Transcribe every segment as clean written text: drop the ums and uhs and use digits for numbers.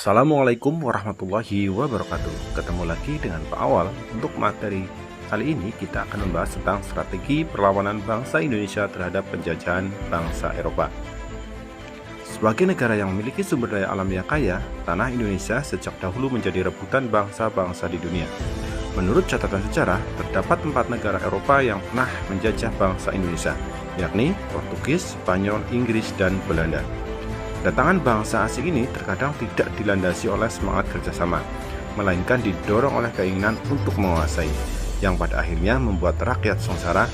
Assalamualaikum warahmatullahi wabarakatuh. Ketemu lagi dengan Pak Awal. Untuk materi kali ini kita akan membahas tentang strategi perlawanan bangsa Indonesia terhadap penjajahan bangsa Eropa. Sebagai negara yang memiliki sumber daya alam yang kaya, tanah Indonesia sejak dahulu menjadi rebutan bangsa-bangsa di dunia. Menurut catatan sejarah, terdapat 4 negara Eropa yang pernah menjajah bangsa Indonesia, yakni Portugis, Spanyol, Inggris, dan Belanda. Kedatangan bangsa asing ini terkadang tidak dilandasi oleh semangat kerjasama, melainkan didorong oleh keinginan untuk menguasai, yang pada akhirnya membuat rakyat sengsara.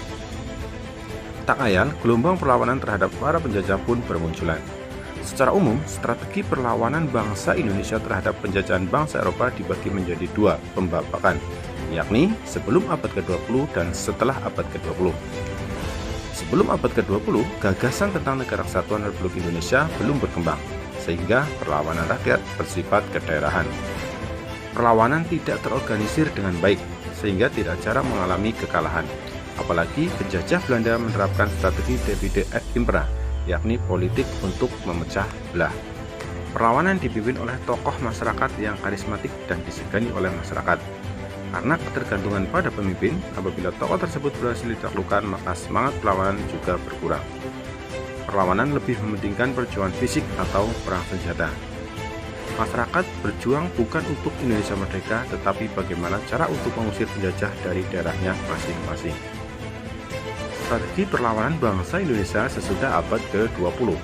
Tak ayal, gelombang perlawanan terhadap para penjajah pun bermunculan. Secara umum, strategi perlawanan bangsa Indonesia terhadap penjajahan bangsa Eropa dibagi menjadi 2 pembabakan, yakni sebelum abad ke-20 dan setelah abad ke-20. Sebelum abad ke-20, gagasan tentang Negara Kesatuan Republik Indonesia belum berkembang, sehingga perlawanan rakyat bersifat kedaerahan. Perlawanan tidak terorganisir dengan baik, sehingga tidak jarang mengalami kekalahan. Apalagi penjajah Belanda menerapkan strategi divide et impera, yakni politik untuk memecah belah. Perlawanan dipimpin oleh tokoh masyarakat yang karismatik dan disegani oleh masyarakat. Karena ketergantungan pada pemimpin, apabila tokoh tersebut berhasil ditaklukkan, maka semangat perlawanan juga berkurang. Perlawanan lebih mementingkan perjuangan fisik atau perang senjata. Masyarakat berjuang bukan untuk Indonesia merdeka, tetapi bagaimana cara untuk mengusir penjajah dari daerahnya masing-masing. Strategi perlawanan bangsa Indonesia sesudah abad ke-20.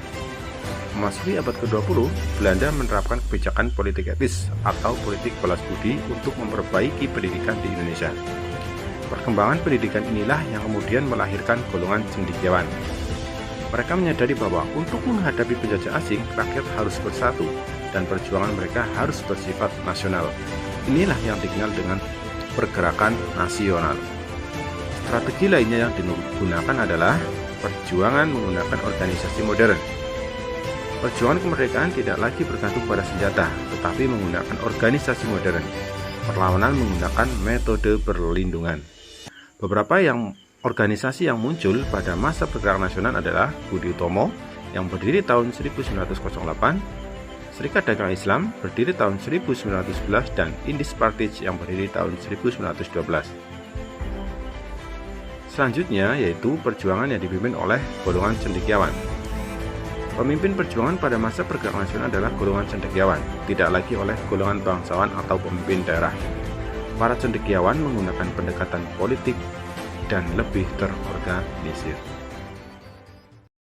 Memasuki abad ke-20, Belanda menerapkan kebijakan politik etis atau politik balas budi untuk memperbaiki pendidikan di Indonesia. Perkembangan pendidikan inilah yang kemudian melahirkan golongan cendekiawan. Mereka menyadari bahwa untuk menghadapi penjajah asing, rakyat harus bersatu dan perjuangan mereka harus bersifat nasional. Inilah yang dikenal dengan pergerakan nasional. Strategi lainnya yang digunakan adalah perjuangan menggunakan organisasi modern. Perjuangan kemerdekaan tidak lagi bergantung pada senjata, tetapi menggunakan organisasi modern. Perlawanan menggunakan metode perlindungan. Beberapa organisasi yang muncul pada masa pergerakan nasional adalah Budi Utomo yang berdiri tahun 1908, Serikat Dagang Islam berdiri tahun 1911, dan Indis Partij yang berdiri tahun 1912. Selanjutnya yaitu perjuangan yang dipimpin oleh golongan cendekiawan. Pemimpin perjuangan pada masa pergerakan nasional adalah golongan cendekiawan, tidak lagi oleh golongan bangsawan atau pemimpin daerah. Para cendekiawan menggunakan pendekatan politik dan lebih terorganisir.